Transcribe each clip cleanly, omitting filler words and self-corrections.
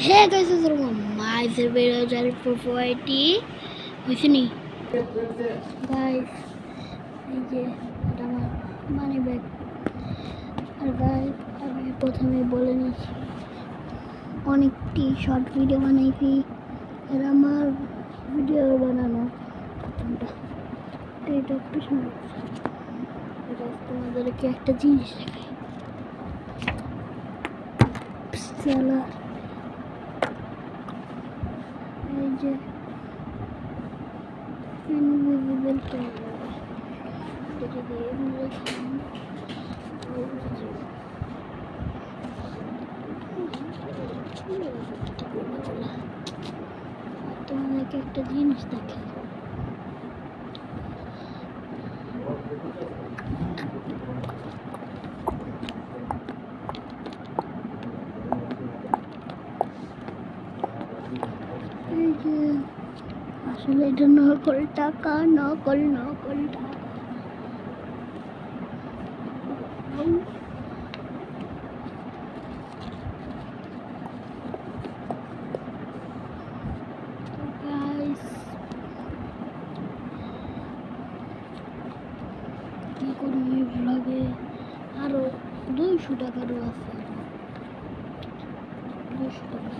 Hey guys, this is my video channel for 480 হয়েছে নি guys, এই যে এটা আমার মানি ব্যাগ। আর গাইস, আমি প্রথমে বলে নিচ্ছি অনেকটি শর্ট ভিডিও বানাইছি। আর আমার ভিডিও বানানো প্রথমটা এটা একটু শুনে তোমাদেরকে একটা জিনিস দেখাই। চলো এই যে ইনভিজিবল ক্যামেরা দেখে দিয়ে তোমাদেরকে একটা জিনিস দেখাই। আসলে এটা নকল টাকা, নকল টাকা। কি করি এই ব্লগে আরো 200 টাকারও আছে, 200 টাকা।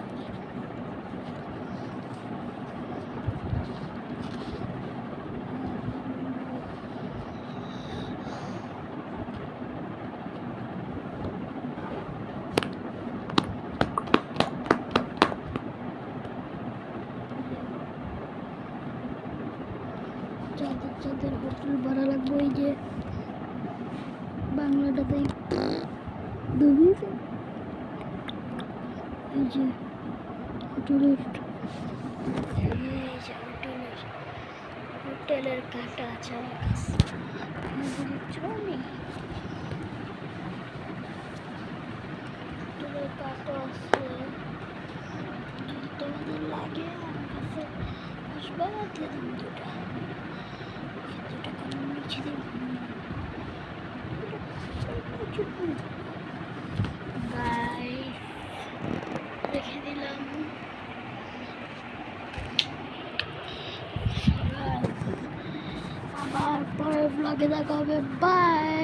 যাদের হোটেল ভাড়া লাগবে, ওই যে বাংলাটাতেই ডুবিয়েছে, এই যে হোটেলের কাটা আছে আমার কাছে, হোটেলের কাটা আছে। যদি তোমাদের লাগে আমার কাছে আসবে, দিয়ে দিন 2 টাকা নিচে দিন। রেখে দিলাম। আবার পরের ব্লগে দেখা হবে। বাই।